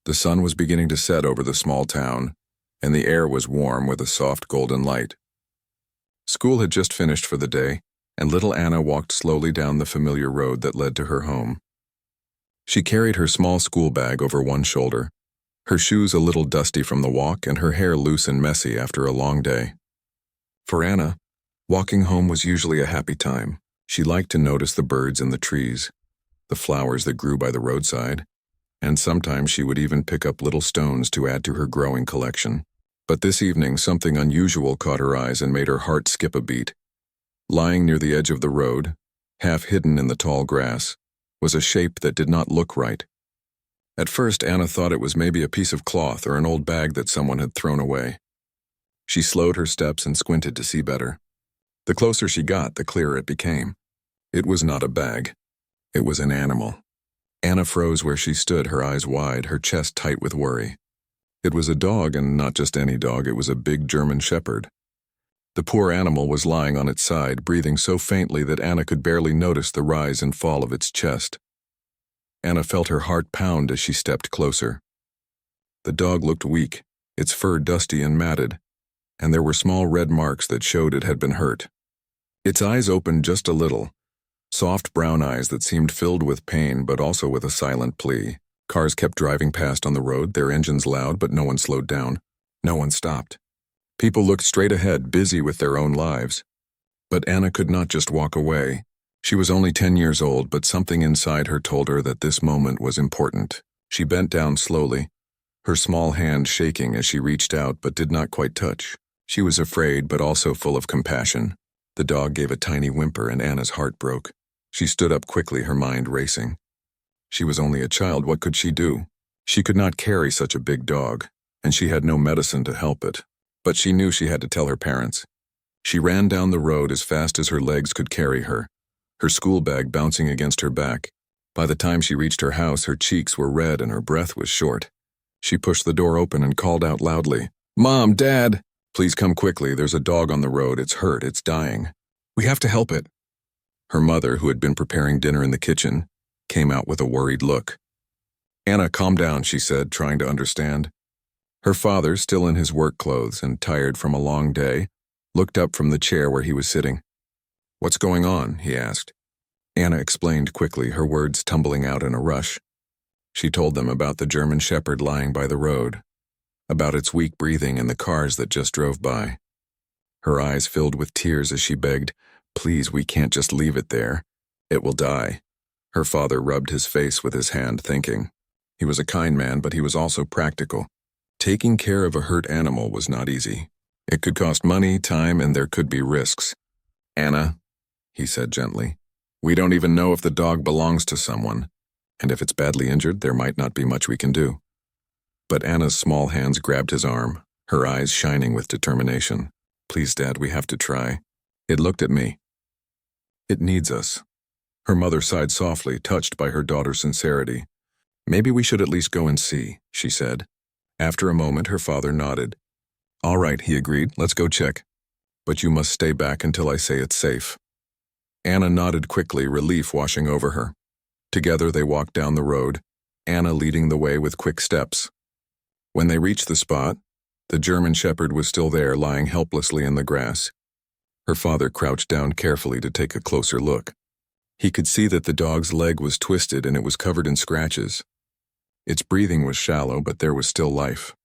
The sun was beginning to set over the small town, and the air was warm with a soft golden light. School had just finished for the day, and little Anna walked slowly down the familiar road that led to her home. She carried her small school bag over one shoulder, her shoes a little dusty from the walk and her hair loose and messy after a long day. For Anna, walking home was usually a happy time. She liked to notice the birds in the trees, the flowers that grew by the roadside, and sometimes she would even pick up little stones to add to her growing collection. But this evening something unusual caught her eyes and made her heart skip a beat. Lying near the edge of the road, half hidden in the tall grass, was a shape that did not look right. At first Anna thought it was maybe a piece of cloth or an old bag that someone had thrown away. She slowed her steps and squinted to see better. The closer she got, the clearer it became. It was not a bag. It was an animal. Anna froze where she stood, her eyes wide, her chest tight with worry. It was a dog, and not just any dog, it was a big German shepherd. The poor animal was lying on its side, breathing so faintly that Anna could barely notice the rise and fall of its chest. Anna felt her heart pound as she stepped closer. The dog looked weak, its fur dusty and matted, and there were small red marks that showed it had been hurt. Its eyes opened just a little, soft brown eyes that seemed filled with pain but also with a silent plea. Cars kept driving past on the road, their engines loud, but no one slowed down. No one stopped. People looked straight ahead, busy with their own lives. But Anna could not just walk away. She was only 10 years old, but something inside her told her that this moment was important. She bent down slowly, her small hand shaking as she reached out but did not quite touch. She was afraid, but also full of compassion. The dog gave a tiny whimper and Anna's heart broke. She stood up quickly, her mind racing. She was only a child, what could she do? She could not carry such a big dog, and she had no medicine to help it. But she knew she had to tell her parents. She ran down the road as fast as her legs could carry her, her school bag bouncing against her back. By the time she reached her house, her cheeks were red and her breath was short. She pushed the door open and called out loudly, "Mom, Dad! Please come quickly, there's a dog on the road, it's hurt, it's dying. We have to help it." Her mother, who had been preparing dinner in the kitchen, came out with a worried look. "Anna, calm down," she said, trying to understand. Her father, still in his work clothes and tired from a long day, looked up from the chair where he was sitting. "What's going on?" he asked. Anna explained quickly, her words tumbling out in a rush. She told them about the German shepherd lying by the road, about its weak breathing and the cars that just drove by. Her eyes filled with tears as she begged, "Please, we can't just leave it there. It will die." Her father rubbed his face with his hand, thinking. He was a kind man, but he was also practical. Taking care of a hurt animal was not easy. It could cost money, time, and there could be risks. "Anna," he said gently, "we don't even know if the dog belongs to someone, and if it's badly injured, there might not be much we can do." But Anna's small hands grabbed his arm, her eyes shining with determination. "Please, Dad, we have to try." It looked at me. "It needs us." Her mother sighed softly, touched by her daughter's sincerity. "Maybe we should at least go and see," she said. After a moment, her father nodded. "All right," he agreed, "let's go check. But you must stay back until I say it's safe." Anna nodded quickly, relief washing over her. Together they walked down the road, Anna leading the way with quick steps. When they reached the spot, the German shepherd was still there, lying helplessly in the grass. Her father crouched down carefully to take a closer look. He could see that the dog's leg was twisted and it was covered in scratches. Its breathing was shallow, but there was still life.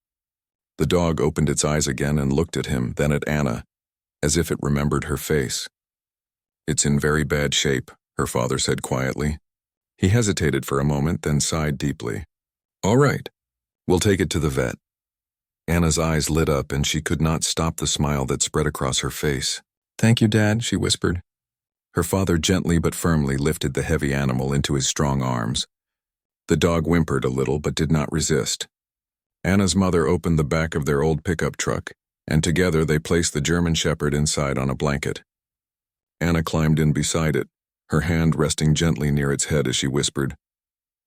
The dog opened its eyes again and looked at him, then at Anna, as if it remembered her face. "It's in very bad shape," her father said quietly. He hesitated for a moment, then sighed deeply. "All right, we'll take it to the vet." Anna's eyes lit up and she could not stop the smile that spread across her face. "Thank you, Dad," she whispered. Her father gently but firmly lifted the heavy animal into his strong arms. The dog whimpered a little but did not resist. Anna's mother opened the back of their old pickup truck, and together they placed the German shepherd inside on a blanket. Anna climbed in beside it, her hand resting gently near its head as she whispered,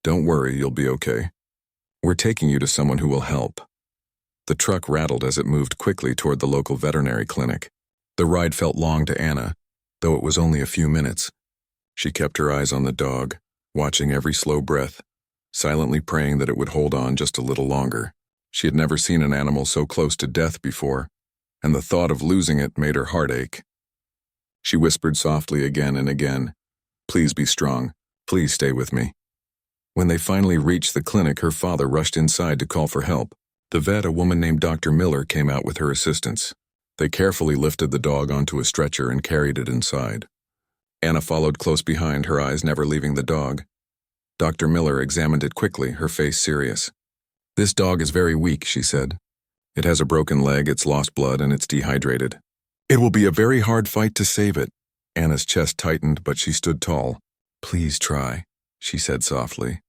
"Don't worry, you'll be okay. We're taking you to someone who will help." The truck rattled as it moved quickly toward the local veterinary clinic. The ride felt long to Anna, though it was only a few minutes. She kept her eyes on the dog, watching every slow breath, silently praying that it would hold on just a little longer. She had never seen an animal so close to death before, and the thought of losing it made her heart ache. She whispered softly again and again, "Please be strong. Please stay with me." When they finally reached the clinic, her father rushed inside to call for help. The vet, a woman named Dr. Miller, came out with her assistants. They carefully lifted the dog onto a stretcher and carried it inside. Anna followed close behind, her eyes never leaving the dog. Dr. Miller examined it quickly, her face serious. "This dog is very weak," she said. "It has a broken leg, it's lost blood, and it's dehydrated. It will be a very hard fight to save it." Anna's chest tightened, but she stood tall. "Please try," she said softly.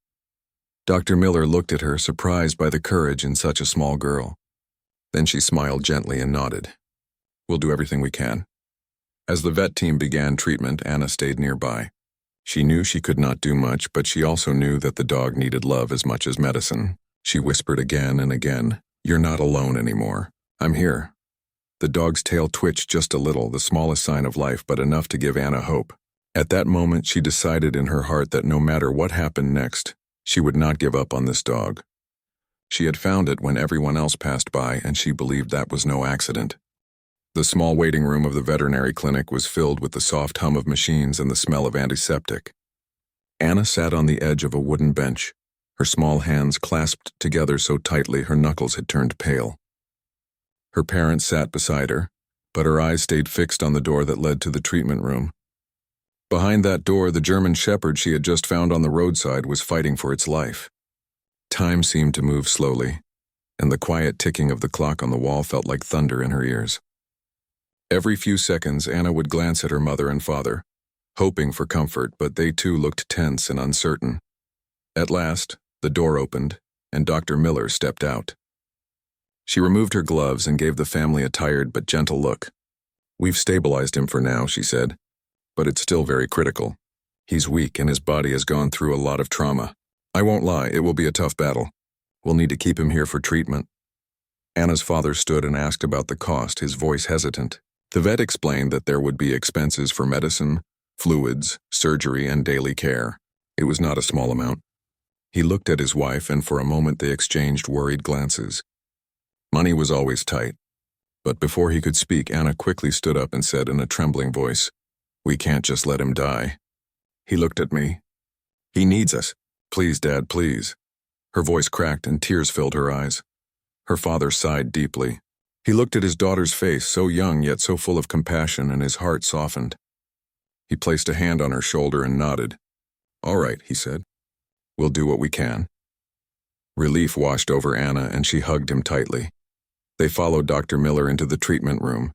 Dr. Miller looked at her, surprised by the courage in such a small girl. Then she smiled gently and nodded. "We'll do everything we can." As the vet team began treatment, Anna stayed nearby. She knew she could not do much, but she also knew that the dog needed love as much as medicine. She whispered again and again, "You're not alone anymore. I'm here." The dog's tail twitched just a little, the smallest sign of life, but enough to give Anna hope. At that moment, she decided in her heart that no matter what happened next, she would not give up on this dog. She had found it when everyone else passed by, and she believed that was no accident. The small waiting room of the veterinary clinic was filled with the soft hum of machines and the smell of antiseptic. Anna sat on the edge of a wooden bench, her small hands clasped together so tightly her knuckles had turned pale. Her parents sat beside her, but her eyes stayed fixed on the door that led to the treatment room. Behind that door, the German Shepherd she had just found on the roadside was fighting for its life. Time seemed to move slowly, and the quiet ticking of the clock on the wall felt like thunder in her ears. Every few seconds, Anna would glance at her mother and father, hoping for comfort, but they too looked tense and uncertain. At last, the door opened, and Dr. Miller stepped out. She removed her gloves and gave the family a tired but gentle look. "We've stabilized him for now," she said, "but it's still very critical. He's weak and his body has gone through a lot of trauma. I won't lie, it will be a tough battle. We'll need to keep him here for treatment." Anna's father stood and asked about the cost, his voice hesitant. The vet explained that there would be expenses for medicine, fluids, surgery, and daily care. It was not a small amount. He looked at his wife, and for a moment they exchanged worried glances. Money was always tight. But before he could speak, Anna quickly stood up and said in a trembling voice, "We can't just let him die." He looked at me. "He needs us. Please, Dad, please." Her voice cracked and tears filled her eyes. Her father sighed deeply. He looked at his daughter's face, so young yet so full of compassion, and his heart softened. He placed a hand on her shoulder and nodded. "All right," he said. "We'll do what we can." Relief washed over Anna, and she hugged him tightly. They followed Dr. Miller into the treatment room.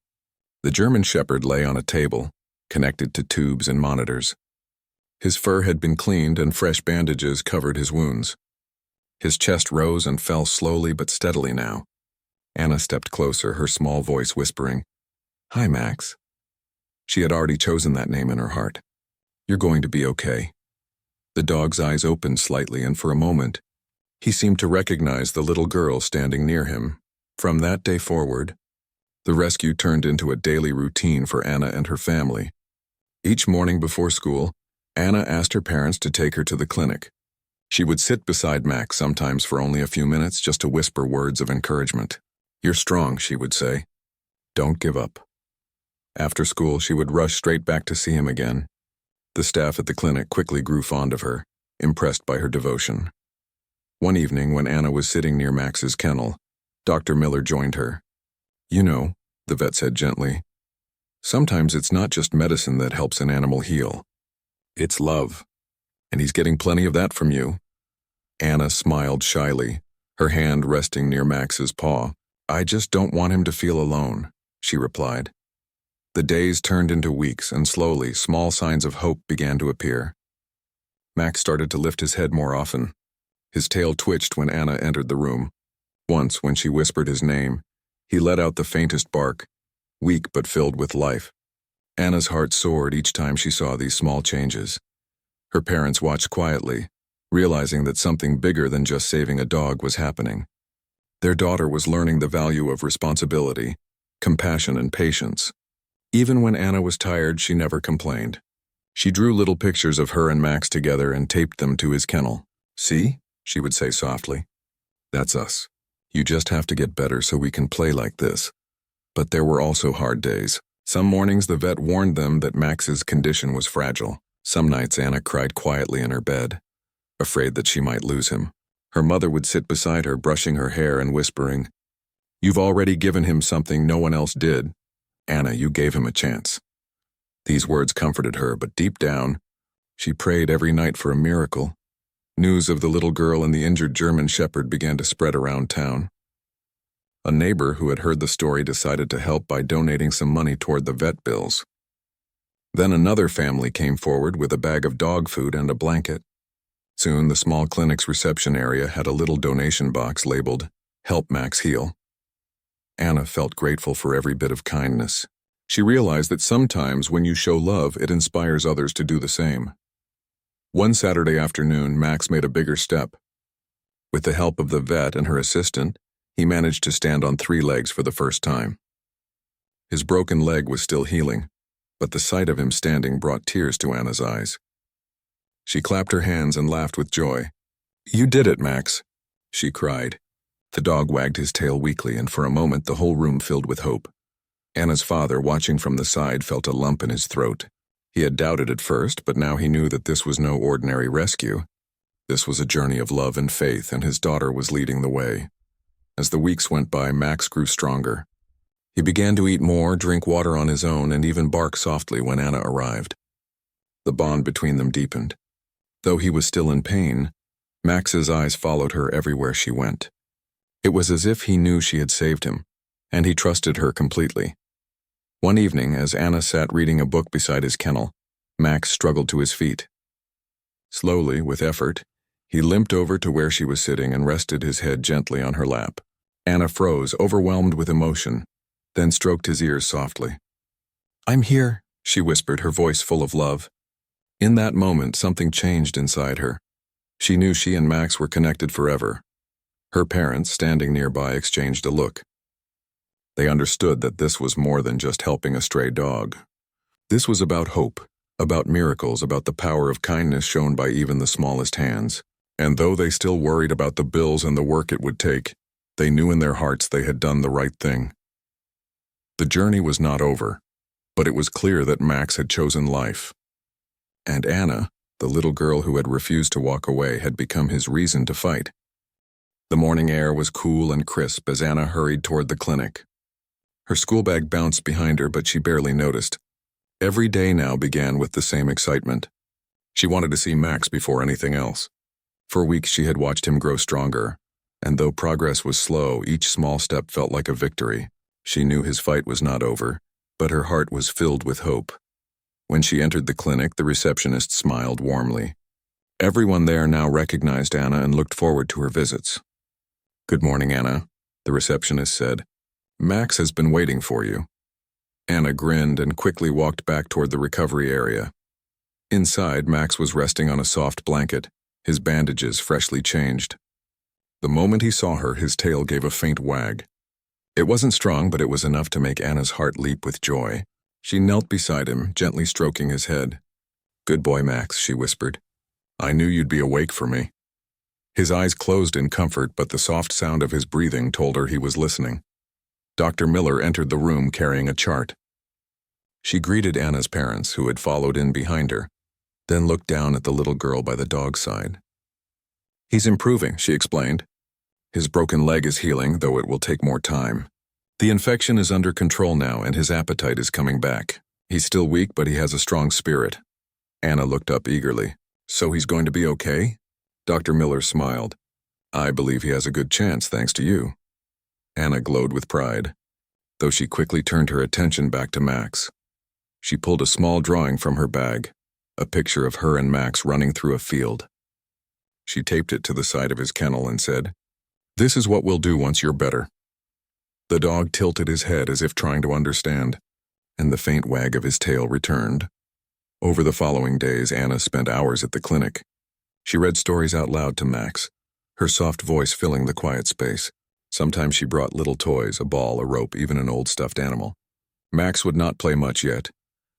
The German Shepherd lay on a table, connected to tubes and monitors. His fur had been cleaned and fresh bandages covered his wounds. His chest rose and fell slowly but steadily now. Anna stepped closer, her small voice whispering, "Hi, Max." She had already chosen that name in her heart. "You're going to be okay." The dog's eyes opened slightly, and for a moment, he seemed to recognize the little girl standing near him. From that day forward, the rescue turned into a daily routine for Anna and her family. Each morning before school, Anna asked her parents to take her to the clinic. She would sit beside Max, sometimes for only a few minutes, just to whisper words of encouragement. "You're strong," she would say. "Don't give up." After school, she would rush straight back to see him again. The staff at the clinic quickly grew fond of her, impressed by her devotion. One evening, when Anna was sitting near Max's kennel, Dr. Miller joined her. "You know," the vet said gently, "sometimes it's not just medicine that helps an animal heal. It's love. And he's getting plenty of that from you." Anna smiled shyly, her hand resting near Max's paw. "I just don't want him to feel alone," she replied. The days turned into weeks, and slowly, small signs of hope began to appear. Max started to lift his head more often. His tail twitched when Anna entered the room. Once, when she whispered his name, he let out the faintest bark, weak but filled with life. Anna's heart soared each time she saw these small changes. Her parents watched quietly, realizing that something bigger than just saving a dog was happening. Their daughter was learning the value of responsibility, compassion, and patience. Even when Anna was tired, she never complained. She drew little pictures of her and Max together and taped them to his kennel. "See?" she would say softly. That's us. You just have to get better so we can play like this. But there were also hard days. Some mornings the vet warned them that Max's condition was fragile. Some nights Anna cried quietly in her bed, afraid that she might lose him. Her mother would sit beside her, brushing her hair and whispering, "You've already given him something no one else did. Anna, you gave him a chance." These words comforted her, but deep down, she prayed every night for a miracle. News of the little girl and the injured German shepherd began to spread around town. A neighbor who had heard the story decided to help by donating some money toward the vet bills. Then another family came forward with a bag of dog food and a blanket. Soon the small clinic's reception area had a little donation box labeled, "Help Max Heal." Anna felt grateful for every bit of kindness. She realized that sometimes when you show love, it inspires others to do the same. One Saturday afternoon, Max made a bigger step. With the help of the vet and her assistant, he managed to stand on 3 legs for the first time. His broken leg was still healing, but the sight of him standing brought tears to Anna's eyes. She clapped her hands and laughed with joy. "You did it, Max," she cried. The dog wagged his tail weakly, and for a moment the whole room filled with hope. Anna's father, watching from the side, felt a lump in his throat. He had doubted at first, but now he knew that this was no ordinary rescue. This was a journey of love and faith, and his daughter was leading the way. As the weeks went by, Max grew stronger. He began to eat more, drink water on his own, and even bark softly when Anna arrived. The bond between them deepened. Though he was still in pain, Max's eyes followed her everywhere she went. It was as if he knew she had saved him, and he trusted her completely. One evening, as Anna sat reading a book beside his kennel, Max struggled to his feet. Slowly, with effort, he limped over to where she was sitting and rested his head gently on her lap. Anna froze, overwhelmed with emotion, then stroked his ears softly. "I'm here," she whispered, her voice full of love. In that moment, something changed inside her. She knew she and Max were connected forever. Her parents, standing nearby, exchanged a look. They understood that this was more than just helping a stray dog. This was about hope, about miracles, about the power of kindness shown by even the smallest hands. And though they still worried about the bills and the work it would take, they knew in their hearts they had done the right thing. The journey was not over, but it was clear that Max had chosen life. And Anna, the little girl who had refused to walk away, had become his reason to fight. The morning air was cool and crisp as Anna hurried toward the clinic. Her school bag bounced behind her, but she barely noticed. Every day now began with the same excitement. She wanted to see Max before anything else. For weeks she had watched him grow stronger, and though progress was slow, each small step felt like a victory. She knew his fight was not over, but her heart was filled with hope. When she entered the clinic, the receptionist smiled warmly. Everyone there now recognized Anna and looked forward to her visits. "Good morning, Anna," the receptionist said. "Max has been waiting for you." Anna grinned and quickly walked back toward the recovery area. Inside, Max was resting on a soft blanket, his bandages freshly changed. The moment he saw her, his tail gave a faint wag. It wasn't strong, but it was enough to make Anna's heart leap with joy. She knelt beside him, gently stroking his head. "Good boy, Max," she whispered. "I knew you'd be awake for me." His eyes closed in comfort, but the soft sound of his breathing told her he was listening. Dr. Miller entered the room carrying a chart. She greeted Anna's parents, who had followed in behind her, then looked down at the little girl by the dog's side. "He's improving," she explained. "His broken leg is healing, though it will take more time. The infection is under control now, and his appetite is coming back. He's still weak, but he has a strong spirit." Anna looked up eagerly. "So he's going to be okay?" Dr. Miller smiled. "I believe he has a good chance, thanks to you." Anna glowed with pride, though she quickly turned her attention back to Max. She pulled a small drawing from her bag, a picture of her and Max running through a field. She taped it to the side of his kennel and said, "This is what we'll do once you're better." The dog tilted his head as if trying to understand, and the faint wag of his tail returned. Over the following days, Anna spent hours at the clinic. She read stories out loud to Max, her soft voice filling the quiet space. Sometimes she brought little toys, a ball, a rope, even an old stuffed animal. Max would not play much yet,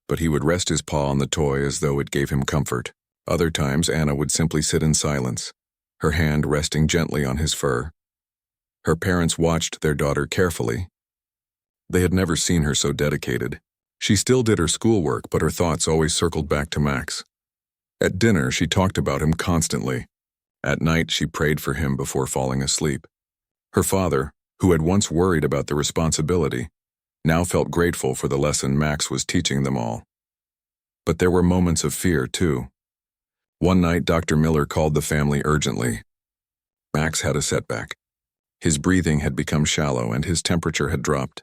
but he would rest his paw on the toy as though it gave him comfort. Other times, Anna would simply sit in silence, her hand resting gently on his fur. Her parents watched their daughter carefully. They had never seen her so dedicated. She still did her schoolwork, but her thoughts always circled back to Max. At dinner, she talked about him constantly. At night, she prayed for him before falling asleep. Her father, who had once worried about the responsibility, now felt grateful for the lesson Max was teaching them all. But there were moments of fear, too. One night, Dr. Miller called the family urgently. Max had a setback. His breathing had become shallow and his temperature had dropped.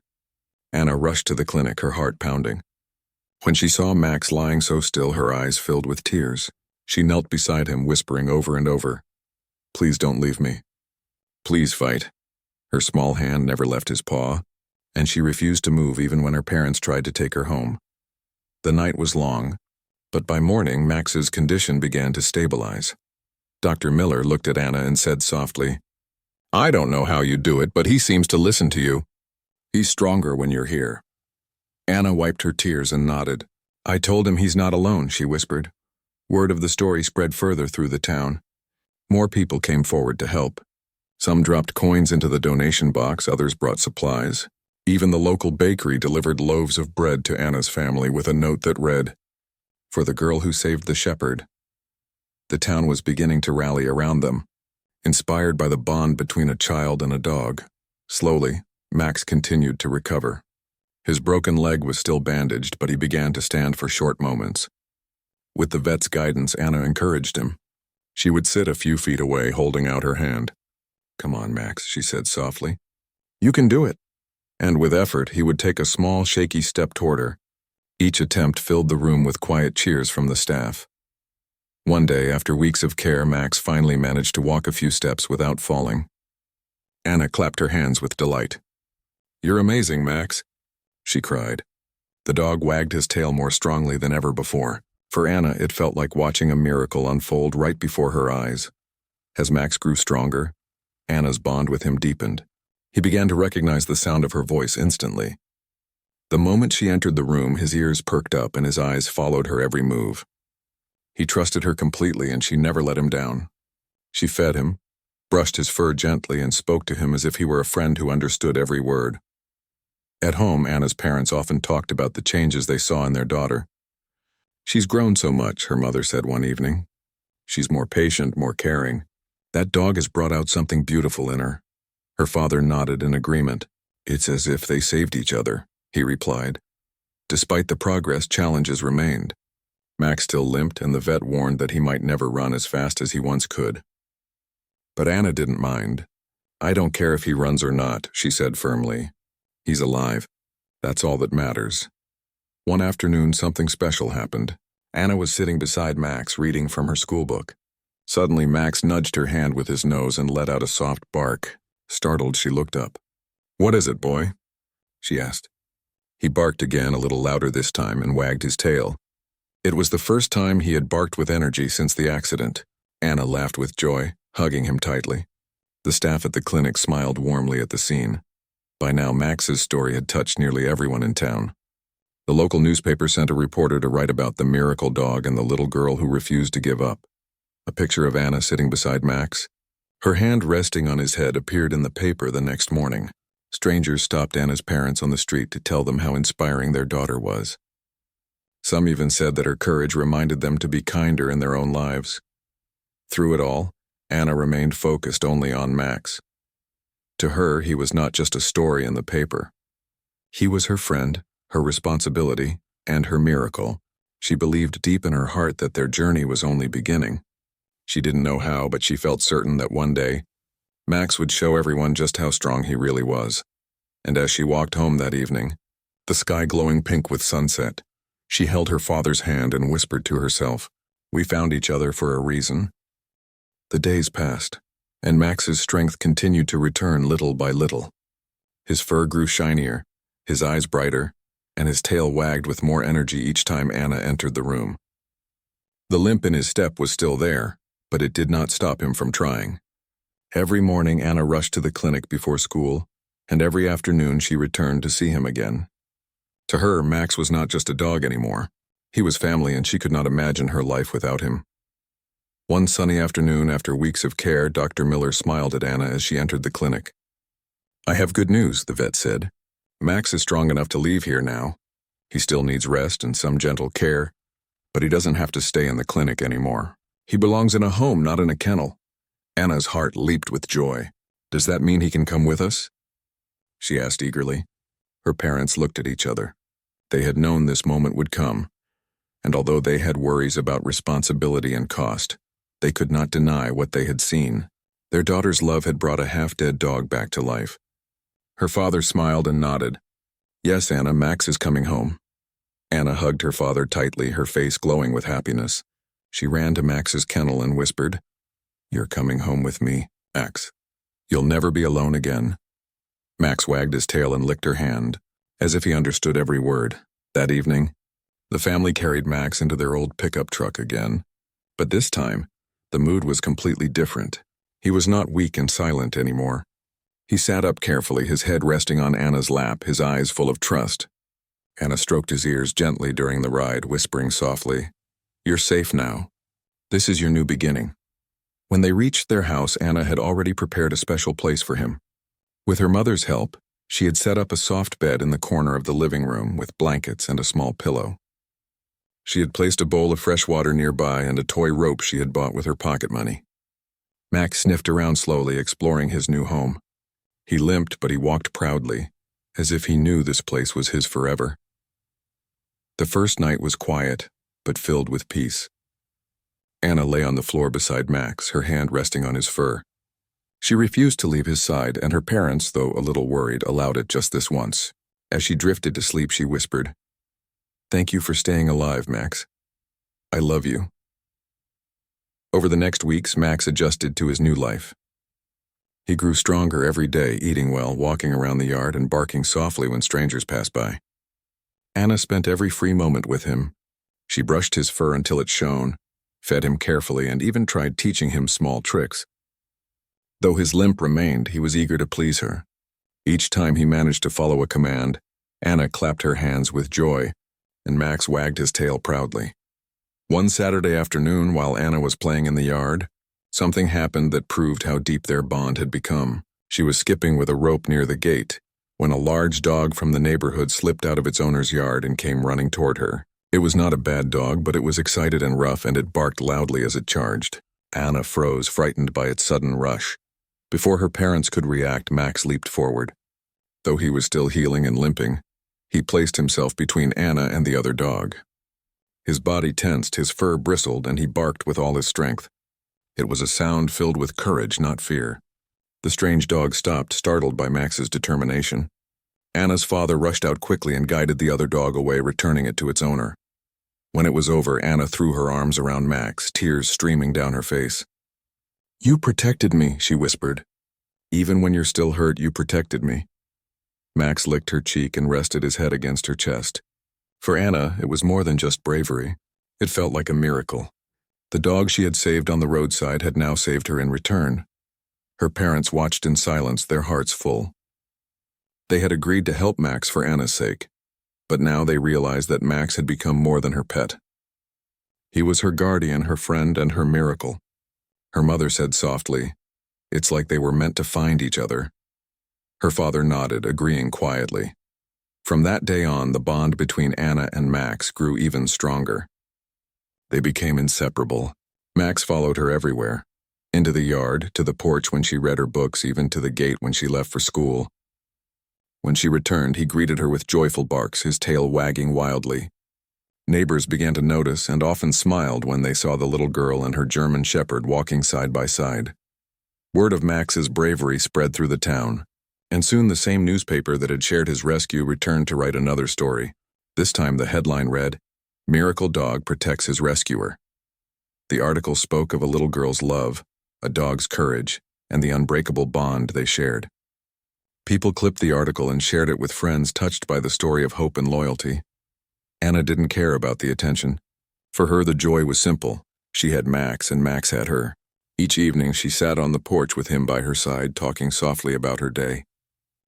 Anna rushed to the clinic, her heart pounding. When she saw Max lying so still, her eyes filled with tears. She knelt beside him, whispering over and over, "Please don't leave me. Please fight." Her small hand never left his paw, and she refused to move even when her parents tried to take her home. The night was long, but by morning Max's condition began to stabilize. Dr. Miller looked at Anna and said softly, "I don't know how you do it, but he seems to listen to you. He's stronger when you're here." Anna wiped her tears and nodded. "I told him he's not alone," she whispered. Word of the story spread further through the town. More people came forward to help. Some dropped coins into the donation box, others brought supplies. Even the local bakery delivered loaves of bread to Anna's family with a note that read, "For the girl who saved the shepherd." The town was beginning to rally around them, inspired by the bond between a child and a dog. Slowly, Max continued to recover. His broken leg was still bandaged, but he began to stand for short moments. With the vet's guidance, Anna encouraged him. She would sit a few feet away, holding out her hand. "Come on, Max," she said softly. "You can do it." And with effort, he would take a small, shaky step toward her. Each attempt filled the room with quiet cheers from the staff. One day, after weeks of care, Max finally managed to walk a few steps without falling. Anna clapped her hands with delight. "You're amazing, Max," she cried. The dog wagged his tail more strongly than ever before. For Anna, it felt like watching a miracle unfold right before her eyes. As Max grew stronger, Anna's bond with him deepened. He began to recognize the sound of her voice instantly. The moment she entered the room, his ears perked up and his eyes followed her every move. He trusted her completely and she never let him down. She fed him, brushed his fur gently, and spoke to him as if he were a friend who understood every word. At home, Anna's parents often talked about the changes they saw in their daughter. "She's grown so much," her mother said one evening. "She's more patient, more caring. That dog has brought out something beautiful in her." Her father nodded in agreement. "It's as if they saved each other," he replied. Despite the progress, challenges remained. Max still limped, and the vet warned that he might never run as fast as he once could. But Anna didn't mind. "I don't care if he runs or not," she said firmly. "He's alive. That's all that matters." One afternoon, something special happened. Anna was sitting beside Max, reading from her schoolbook. Suddenly, Max nudged her hand with his nose and let out a soft bark. Startled, she looked up. "What is it, boy?" she asked. He barked again, a little louder this time, and wagged his tail. It was the first time he had barked with energy since the accident. Anna laughed with joy, hugging him tightly. The staff at the clinic smiled warmly at the scene. By now, Max's story had touched nearly everyone in town. The local newspaper sent a reporter to write about the miracle dog and the little girl who refused to give up. A picture of Anna sitting beside Max, her hand resting on his head, appeared in the paper the next morning. Strangers stopped Anna's parents on the street to tell them how inspiring their daughter was. Some even said that her courage reminded them to be kinder in their own lives. Through it all, Anna remained focused only on Max. To her, he was not just a story in the paper. He was her friend, her responsibility, and her miracle. She believed deep in her heart that their journey was only beginning. She didn't know how, but she felt certain that one day, Max would show everyone just how strong he really was. And as she walked home that evening, the sky glowing pink with sunset, she held her father's hand and whispered to herself, "We found each other for a reason." The days passed, and Max's strength continued to return little by little. His fur grew shinier, his eyes brighter, and his tail wagged with more energy each time Anna entered the room. The limp in his step was still there, but it did not stop him from trying. Every morning Anna rushed to the clinic before school, and every afternoon she returned to see him again. To her, Max was not just a dog anymore. He was family, and she could not imagine her life without him. One sunny afternoon, after weeks of care, Dr. Miller smiled at Anna as she entered the clinic. "I have good news," the vet said. "Max is strong enough to leave here now. He still needs rest and some gentle care, but he doesn't have to stay in the clinic anymore. He belongs in a home, not in a kennel." Anna's heart leaped with joy. "Does that mean he can come with us?" she asked eagerly. Her parents looked at each other. They had known this moment would come, and although they had worries about responsibility and cost, they could not deny what they had seen. Their daughter's love had brought a half-dead dog back to life. Her father smiled and nodded. "Yes, Anna, Max is coming home." Anna hugged her father tightly, her face glowing with happiness. She ran to Max's kennel and whispered, "You're coming home with me, Max. You'll never be alone again." Max wagged his tail and licked her hand, as if he understood every word. That evening, the family carried Max into their old pickup truck again. But this time, the mood was completely different. He was not weak and silent anymore. He sat up carefully, his head resting on Anna's lap, his eyes full of trust. Anna stroked his ears gently during the ride, whispering softly, "You're safe now. This is your new beginning." When they reached their house, Anna had already prepared a special place for him. With her mother's help, she had set up a soft bed in the corner of the living room with blankets and a small pillow. She had placed a bowl of fresh water nearby and a toy rope she had bought with her pocket money. Max sniffed around slowly, exploring his new home. He limped, but he walked proudly, as if he knew this place was his forever. The first night was quiet, but filled with peace. Anna lay on the floor beside Max, her hand resting on his fur. She refused to leave his side, and her parents, though a little worried, allowed it just this once. As she drifted to sleep, she whispered, "Thank you for staying alive, Max. I love you." Over the next weeks, Max adjusted to his new life. He grew stronger every day, eating well, walking around the yard, and barking softly when strangers passed by. Anna spent every free moment with him. She brushed his fur until it shone, fed him carefully, and even tried teaching him small tricks. Though his limp remained, he was eager to please her. Each time he managed to follow a command, Anna clapped her hands with joy, and Max wagged his tail proudly. One Saturday afternoon, while Anna was playing in the yard, something happened that proved how deep their bond had become. She was skipping with a rope near the gate when a large dog from the neighborhood slipped out of its owner's yard and came running toward her. It was not a bad dog, but it was excited and rough, and it barked loudly as it charged. Anna froze, frightened by its sudden rush. Before her parents could react, Max leaped forward. Though he was still healing and limping, he placed himself between Anna and the other dog. His body tensed, his fur bristled, and he barked with all his strength. It was a sound filled with courage, not fear. The strange dog stopped, startled by Max's determination. Anna's father rushed out quickly and guided the other dog away, returning it to its owner. When it was over, Anna threw her arms around Max, tears streaming down her face. "You protected me," she whispered. "Even when you're still hurt, you protected me." Max licked her cheek and rested his head against her chest. For Anna, it was more than just bravery. It felt like a miracle. The dog she had saved on the roadside had now saved her in return. Her parents watched in silence, their hearts full. They had agreed to help Max for Anna's sake, but now they realized that Max had become more than her pet. He was her guardian, her friend, and her miracle. Her mother said softly, "It's like they were meant to find each other." Her father nodded, agreeing quietly. From that day on, the bond between Anna and Max grew even stronger. They became inseparable. Max followed her everywhere. Into the yard, to the porch when she read her books, even to the gate when she left for school. When she returned, he greeted her with joyful barks, his tail wagging wildly. Neighbors began to notice and often smiled when they saw the little girl and her German shepherd walking side by side. Word of Max's bravery spread through the town, and soon the same newspaper that had shared his rescue returned to write another story. This time the headline read, "Miracle Dog Protects His Rescuer." The article spoke of a little girl's love, a dog's courage, and the unbreakable bond they shared. People clipped the article and shared it with friends touched by the story of hope and loyalty. Anna didn't care about the attention. For her, the joy was simple. She had Max, and Max had her. Each evening, she sat on the porch with him by her side, talking softly about her day.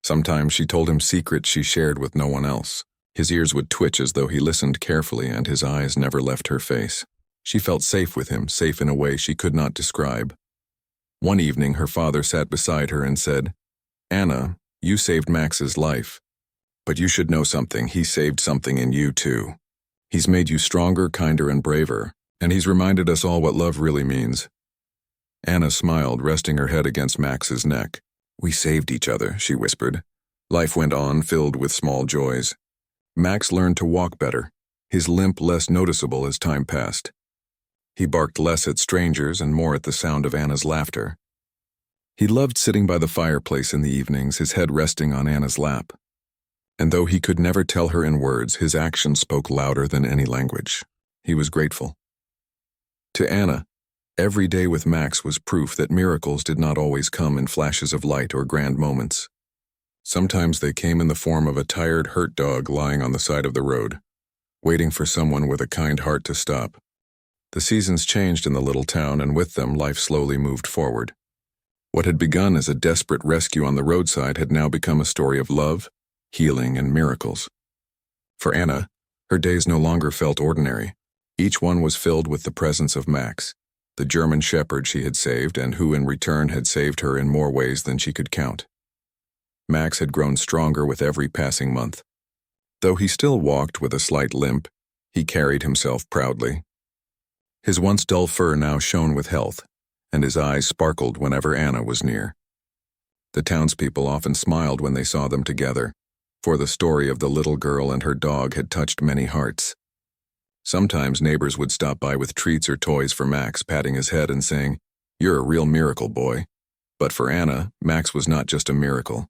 Sometimes she told him secrets she shared with no one else. His ears would twitch as though he listened carefully, and his eyes never left her face. She felt safe with him, safe in a way she could not describe. One evening, her father sat beside her and said, "Anna, you saved Max's life. But you should know something. He saved something in you, too. He's made you stronger, kinder, and braver, and he's reminded us all what love really means." Anna smiled, resting her head against Max's neck. "We saved each other," she whispered. Life went on, filled with small joys. Max learned to walk better, his limp less noticeable as time passed. He barked less at strangers and more at the sound of Anna's laughter. He loved sitting by the fireplace in the evenings, his head resting on Anna's lap. And though he could never tell her in words, his actions spoke louder than any language. He was grateful. To Anna, every day with Max was proof that miracles did not always come in flashes of light or grand moments. Sometimes they came in the form of a tired, hurt dog lying on the side of the road, waiting for someone with a kind heart to stop. The seasons changed in the little town, and with them life slowly moved forward. What had begun as a desperate rescue on the roadside had now become a story of love, healing, and miracles. For Anna, her days no longer felt ordinary. Each one was filled with the presence of Max, the German shepherd she had saved and who in return had saved her in more ways than she could count. Max had grown stronger with every passing month. Though he still walked with a slight limp, he carried himself proudly. His once dull fur now shone with health, and his eyes sparkled whenever Anna was near. The townspeople often smiled when they saw them together, for the story of the little girl and her dog had touched many hearts. Sometimes neighbors would stop by with treats or toys for Max, patting his head and saying, "You're a real miracle, boy." But for Anna, Max was not just a miracle.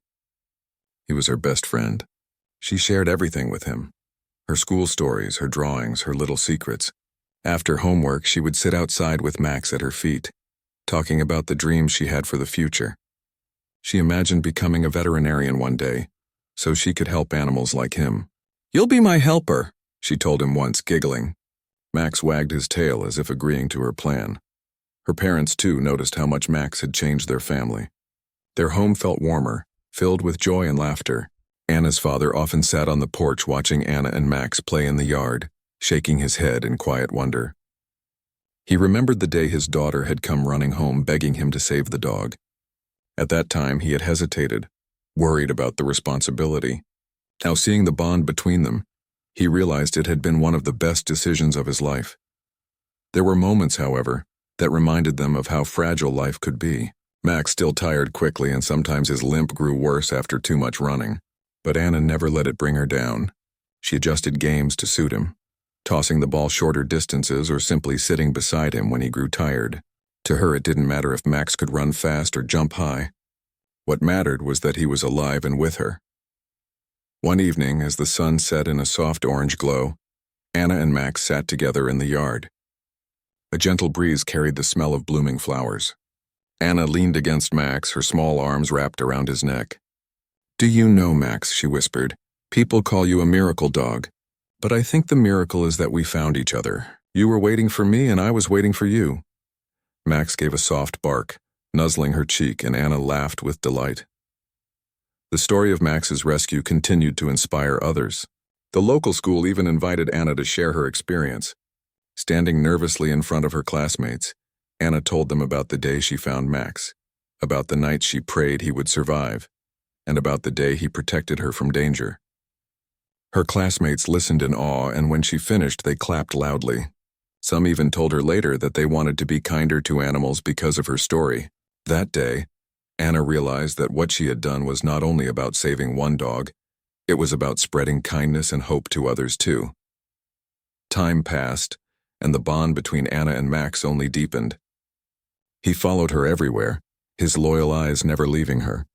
He was her best friend. She shared everything with him. Her school stories, her drawings, her little secrets. After homework, she would sit outside with Max at her feet, talking about the dreams she had for the future. She imagined becoming a veterinarian one day, so she could help animals like him. "You'll be my helper," she told him once, giggling. Max wagged his tail as if agreeing to her plan. Her parents, too, noticed how much Max had changed their family. Their home felt warmer, filled with joy and laughter. Anna's father often sat on the porch watching Anna and Max play in the yard, shaking his head in quiet wonder. He remembered the day his daughter had come running home begging him to save the dog. At that time, he had hesitated, worried about the responsibility. Now, seeing the bond between them, he realized it had been one of the best decisions of his life. There were moments, however, that reminded them of how fragile life could be. Max still tired quickly, and sometimes his limp grew worse after too much running. But Anna never let it bring her down. She adjusted games to suit him, tossing the ball shorter distances or simply sitting beside him when he grew tired. To her, it didn't matter if Max could run fast or jump high. What mattered was that he was alive and with her. One evening, as the sun set in a soft orange glow, Anna and Max sat together in the yard. A gentle breeze carried the smell of blooming flowers. Anna leaned against Max, her small arms wrapped around his neck. "Do you know, Max," she whispered, "people call you a miracle dog. But I think the miracle is that we found each other. You were waiting for me and I was waiting for you." Max gave a soft bark, nuzzling her cheek, and Anna laughed with delight. The story of Max's rescue continued to inspire others. The local school even invited Anna to share her experience. Standing nervously in front of her classmates, Anna told them about the day she found Max, about the night she prayed he would survive, and about the day he protected her from danger. Her classmates listened in awe, and when she finished, they clapped loudly. Some even told her later that they wanted to be kinder to animals because of her story. That day, Anna realized that what she had done was not only about saving one dog, it was about spreading kindness and hope to others too. Time passed, and the bond between Anna and Max only deepened. He followed her everywhere, his loyal eyes never leaving her.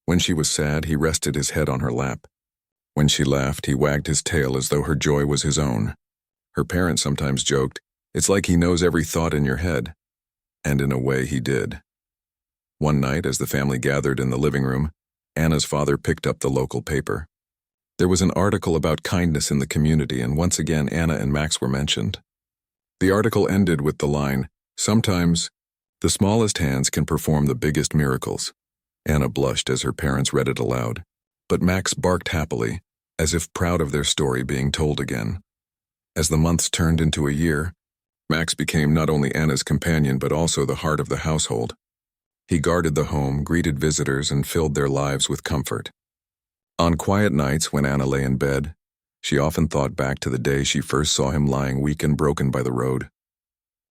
When she was sad, he rested his head on her lap. When she laughed, he wagged his tail as though her joy was his own. Her parents sometimes joked, "It's like he knows every thought in your head." And in a way, he did. One night, as the family gathered in the living room, Anna's father picked up the local paper. There was an article about kindness in the community, and once again Anna and Max were mentioned. The article ended with the line, "Sometimes the smallest hands can perform the biggest miracles." Anna blushed as her parents read it aloud, but Max barked happily, as if proud of their story being told again. As the months turned into a year, Max became not only Anna's companion but also the heart of the household. He guarded the home, greeted visitors, and filled their lives with comfort. On quiet nights when Anna lay in bed, she often thought back to the day she first saw him lying weak and broken by the road.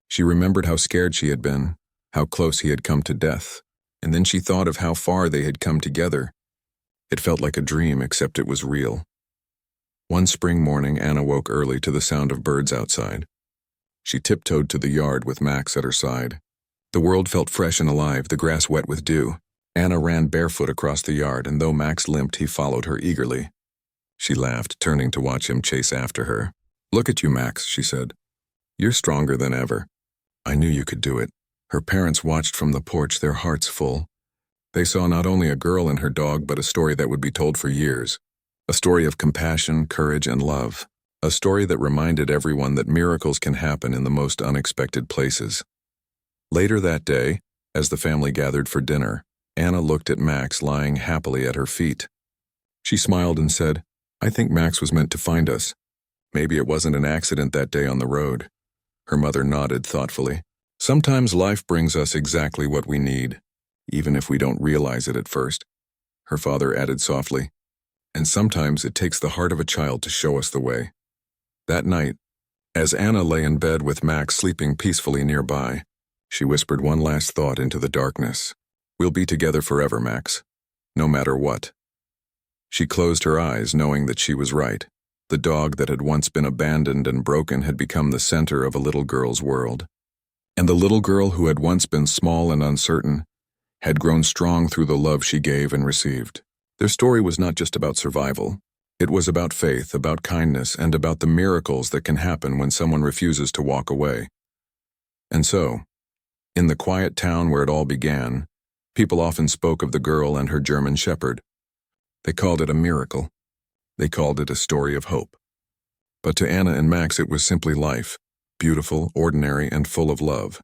She remembered how scared she had been, how close he had come to death, and then she thought of how far they had come together. It felt like a dream, except it was real. One spring morning, Anna woke early to the sound of birds outside. She tiptoed to the yard with Max at her side. The world felt fresh and alive, the grass wet with dew. Anna ran barefoot across the yard, and though Max limped, he followed her eagerly. She laughed, turning to watch him chase after her. "Look at you, Max," she said. "You're stronger than ever. I knew you could do it." Her parents watched from the porch, their hearts full. They saw not only a girl and her dog, but a story that would be told for years. A story of compassion, courage, and love. A story that reminded everyone that miracles can happen in the most unexpected places. Later that day, as the family gathered for dinner, Anna looked at Max lying happily at her feet. She smiled and said, "I think Max was meant to find us. Maybe it wasn't an accident that day on the road." Her mother nodded thoughtfully. "Sometimes life brings us exactly what we need, even if we don't realize it at first," her father added softly. "And sometimes it takes the heart of a child to show us the way." That night, as Anna lay in bed with Max sleeping peacefully nearby, she whispered one last thought into the darkness. "We'll be together forever, Max. No matter what." She closed her eyes, knowing that she was right. The dog that had once been abandoned and broken had become the center of a little girl's world. And the little girl who had once been small and uncertain had grown strong through the love she gave and received. Their story was not just about survival. It was about faith, about kindness, and about the miracles that can happen when someone refuses to walk away. And so, in the quiet town where it all began, people often spoke of the girl and her German shepherd. They called it a miracle. They called it a story of hope. But to Anna and Max it was simply life, beautiful, ordinary, and full of love.